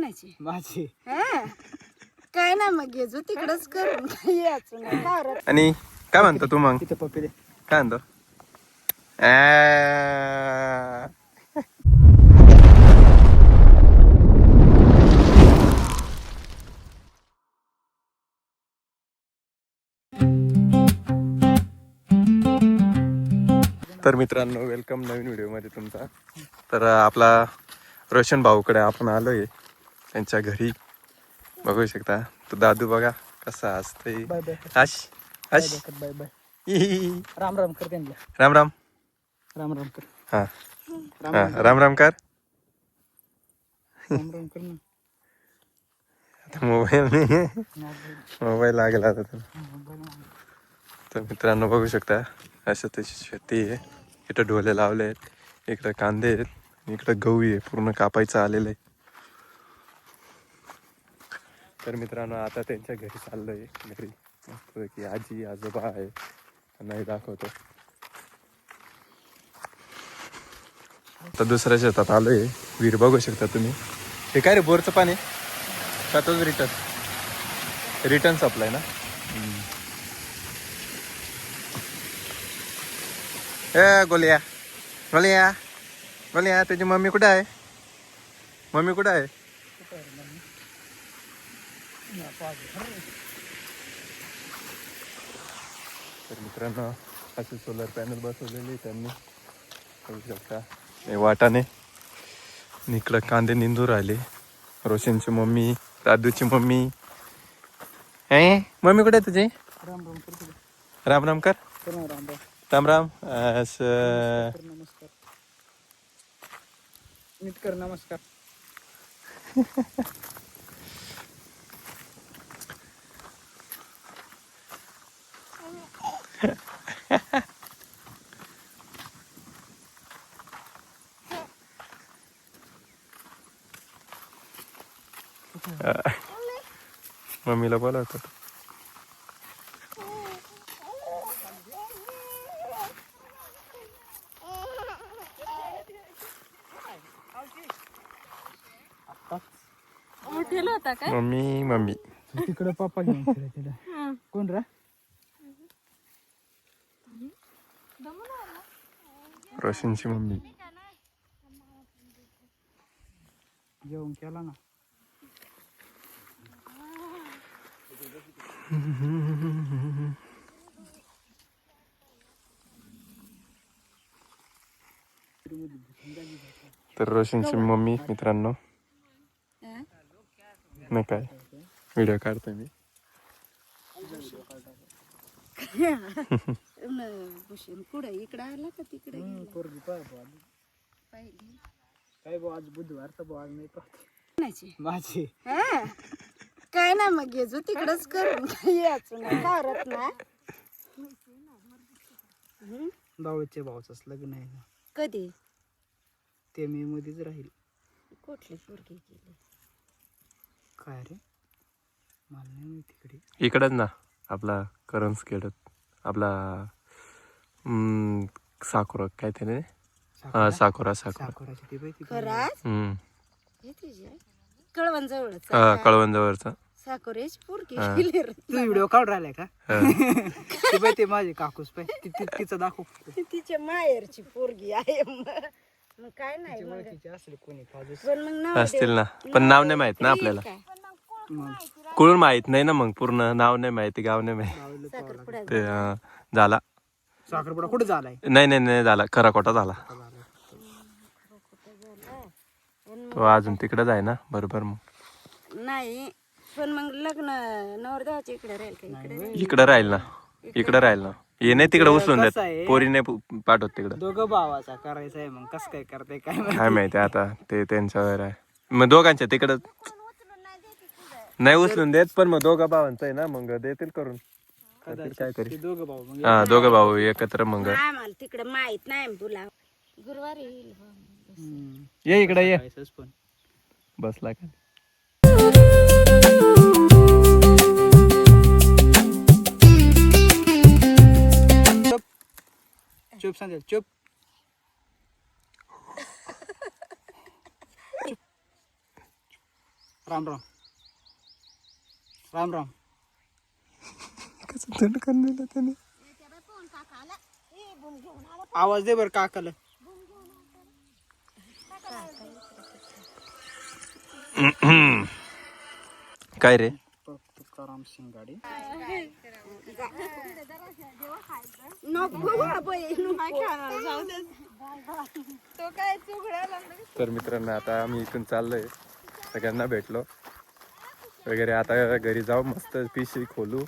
माझी काय ना मग घेजो तिकडच करून काही याचून नाही. आणि काय म्हणतो तू मग? तिथं पप्पी दे. काय म्हणतो? तर मित्रांनो, वेलकम नवीन व्हिडिओमध्ये तुमचा. तर आपला रोशन भाऊकडे आपण आलोय, त्यांच्या घरी. बघू शकता तो दादू, बघा कसा असतंय. बाय बाय आश आश बाय बाय. ही. राम राम कर त्यांना. राम राम. राम राम कर. हा हा, राम राम कर. राम राम कर ना. आता मोबाईल लागला आता त्याला. तर मित्रांनो, बघू शकता असं त्याची शेती आहे. इकडं ढोले लावले आहेत, इकडं कांदे आहेत, इकडं गहू आहे, पूर्ण कापायचं आलेलं आहे. तर मित्रांनो, आता त्यांच्या घरी चाललंय. घरी मस्तपैकी आजी आजोबा आहे, त्यांनाही दाखवतो. आता दुसऱ्या शेतात आलोय. विहीर बघू शकता तुम्ही. हे काय रे, बोरचं पाणी का तोच रिटर्न सप्लाय ना? ए गोलिया गोलिया गोलिया, तुझी मम्मी कुठे आहे? मम्मी कुठे आहे? तर मित्रांनो, असे सोलर पॅनल बसवलेले त्यांनी, बघू शकता. हे वाटाने इकडं कांदे निंदू राहिले. रोशनची मम्मी, दादूची मम्मी. मम्मी कुठे आहे तुझी? राम राम कर तुला. राम राम कर. कर ना राम राम. राम राम. असं नमस्कार. नीट कर नमस्कार. मम्मीला बोलावतो. होता काय? Mummy mummy. तिकडे पप्पा घेऊन फिराय तिला. कोण रा? रोशनची मम्मी. जेवण केला ना. तर रोशनची मम्मी मित्रांनो. नाही काय व्हिडिओ काढतोय मी. भूषण कुठं इकडं आला का तिकडे? पोरगी पाहिली. काय भाऊ, आज बुधवारचा भाऊ, आज नाही पाहते. माझी काय ना मग घेजो तिकडच करून काही याचून नाही करत ना. दावळीच्या भाऊचंच लग्न आहे ना. कधी? ते मे मध्येच राहील. कुठली पोरगी केली? काय रे, मला नाही माहिती. तिकडे इकडच ना, आपला करंज खेडत, आपला साकोरा काय ते नाही. हा, साकोरा. साकोराची ती बाई. खराच हे तुझ्या कळवण जवळच कळवण जवळचा साकोरेच पोरगी केली रे. तू व्हिडिओ काढून राहिलाय का? ती बाई, ते माझी काकूस पाय. तिचं दाखव. तिच्या माहेरची पोरगी आहे. मग काय नाही मग. असले कोणी पण मग नाव असतील ना, पण नाव नाही माहित ना आपल्याला. कुठून माहित नाही ना, मग पूर्ण नाव नाही माहिती, गाव नाही माहिती. ते झाला साखरपुडा कुठे झालाय? नाही झाला, खराकोटा झाला तो. अजून तिकडेच आहे ना, बरोबर. मग नाही, पण मग लग्न नवरदेवाच्या इकडे राहील का? इकडे राहील ना, इकडे राहील ना. ये नाही तिकडे उचलून देत, पोरी नाही पाठवत तिकडं. दोघं भावाचा करायचा आहे, मग कसं काय करते काय माहिती आता, ते त्यांच्यावर आहे. मग दोघांच्या तिकडं नाही उचलून देत, पण मग दोघा भावांचं आहे ना, मग देतील करून. काय करी, दोघं भाऊ मग. हा, दोघं भाऊ एकत्र. मग मला तिकडे माहित नाही तुला. गुरुवारी येईल. ये इकडे ये. पण बसला का? चुप सांगेल, चुप. राम राम राम राम. कसं तोंड करणार त्याने. आवाज दे बरं काकाला. काय रे. तुकाराम शिंगाडे. तर मित्रांनो आता आम्ही इथून चाललोय, सगळ्यांना भेटलो वगैरे. आता घरी जाऊ मस्त पिशी खोलू,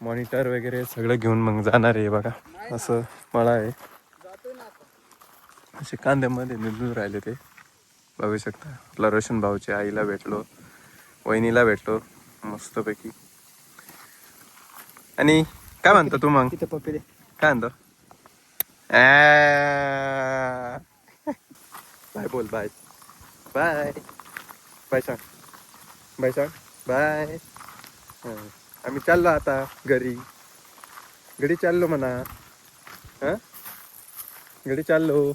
मॉनिटर वगैरे सगळं घेऊन मग जाणार आहे. बघा असं मळा आहे, असे कांद्यामध्ये निंदून राहिले ते बघू शकता. आपला रोशन भाऊच्या आईला भेटलो, वहिनीला भेटलो मस्तपैकी. आणि काय म्हणतो तू मग, तिथे पप्पी दे. काय म्हणतो. बाय बोल, बाय बाय बाय सांग, बाय सांग बाय. आम्ही चाललो आता घरी, घरी चाललो म्हणा. हा घरी चाललो.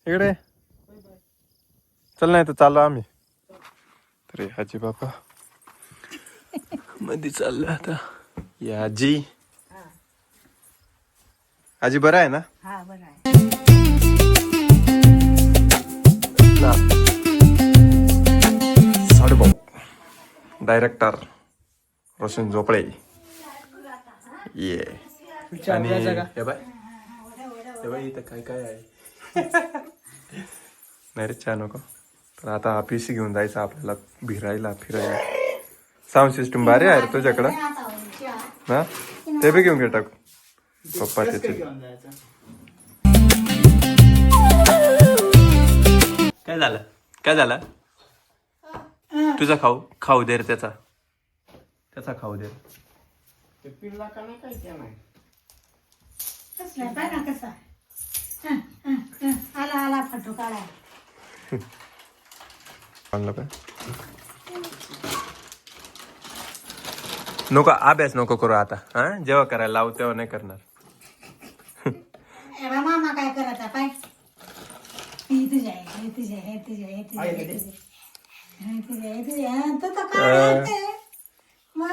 इकडे चल, नाही तर चाललो आम्ही. तर आजी बाबा मध्ये चाललो आता. या आजी, आजी बरं आहे ना. हा बरं आहे. साडेभाऊ डायरेक्टर रोशन झोपळे ये. आणि हे बाय इथं काय काय आहे. नाही रे चहा नको. तर आता पीसी घेऊन जायचं आपल्याला भिरायला फिरायला. साऊंड सिस्टम भारी आहे रे तुझ्याकडं ना, ते बी घेऊन घे टाकू पप्पाचे. काय झालं, काय झालं. तुझा खाऊ दे रे, त्याचा खाऊ दे. पिल्ला का नाही काय केलं. कसला पाय ना कसा. आला आला फोटो काढा. नको अभ्यास नको करू आता. हा जेव्हा करायला लावू तेव्हा नाही करणार. मामा काय करायचा पाय. हे तुझ्या हे तुझ्या हे तुझ्या हे तुझ्या हे तुझ्या हे तुझ्या हे तुझ्या तो तर काय मग.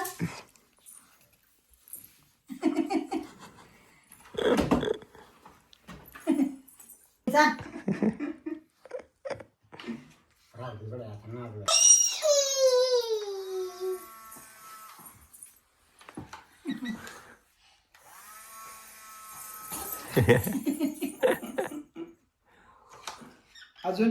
जा अजून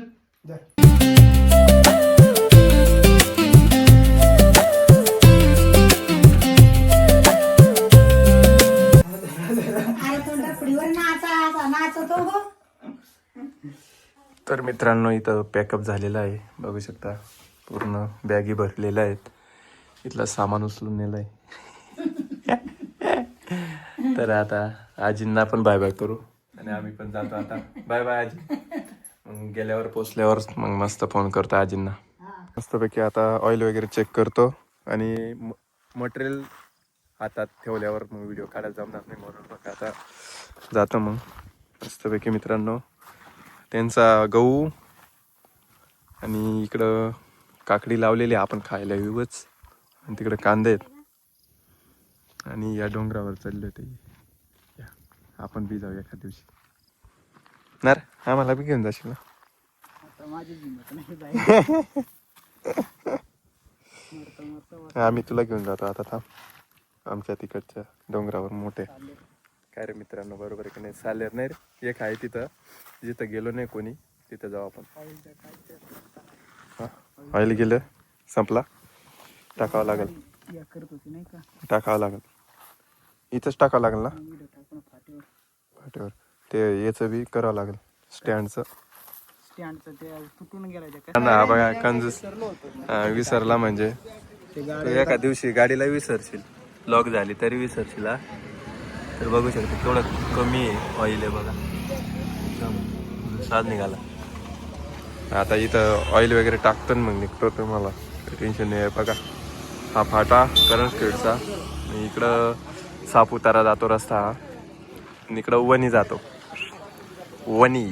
तर मित्रांनो इथं पॅकअप झालेला आहे, बघू शकता. पूर्ण बॅगी भरलेल्या आहेत. इथलं सामान उचलून नेलंय. तर आता आजींना पण बाय बाय करू आणि आम्ही पण जातो आता. बाय बाय आजी. मग गेल्यावर पोचल्यावर मग मस्त फोन करतो आजींना. मस्तपैकी आता ऑइल वगैरे चेक करतो आणि मटेरियल हातात ठेवल्यावर मग व्हिडिओ काढायला जमणार नाही, म्हणून मग आता जातो मग मस्तपैकी. मित्रांनो त्यांचा गहू आणि इकडं काकडी लावलेली आपण खायला येऊच, आणि तिकडे कांदे आहेत. आणि या डोंगरावर चढले होते. आपण बी जाऊ एखाद्या दिवशी. ना रे आम्हाला बी घेऊन जाशील ना. आता माझी हिंमत नाही जायची. आम्ही तुला घेऊन जातो आता. थांब, आमच्या तिकडच्या डोंगरावर मोठे. काय रे मित्रांनो, बरोबर आहे की नाही. सालेर नाही रे, एक आहे तिथं, जिथं गेलो नाही कोणी, तिथं जाऊ आपण. हा ऑइल गेलं, संपला. टाकावं लागेल, टाकावं लागेल. इथंच टाकावं लागेल ना फाटीवर. ते याचं बी करावं लागेल, स्टँडचं. हा बघा कंजूस विसरला. म्हणजे तू एका दिवशी गाडीला विसरशील, लॉक झाली तरी विसरशील. हा तर बघू शकतो थोडं कमी आहे ऑइल आहे बघा, साज निघाला. आता इथं ऑइल वगैरे टाकतं मग निघतो तुम्हाला, टेन्शन नाही आहे. बघा हा फाटा करंजखेडचा, इकडं सापुतारा जातो रस्ता हा, इकडं वणी जातो. वनी.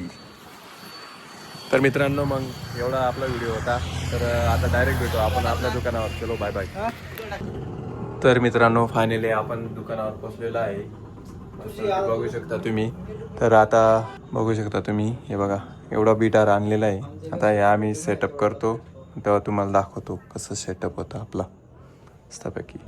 तर मित्रांनो मग एवढा आपला व्हिडिओ होता. तर आता डायरेक्ट भेटू आपण आपल्या दुकानावर. चलो बाय बाय. तर मित्रांनो फायनली आपण दुकानावर पोहोचलेलो आहे. बघू शकता तुम्ही. तर आता बघू शकता तुम्ही हे बघा एवढा बिटार आणलेला आहे. आता हे आम्ही सेटअप करतो तेव्हा तुम्हाला दाखवतो कसं सेटअप होतं आपला मस्तपैकी.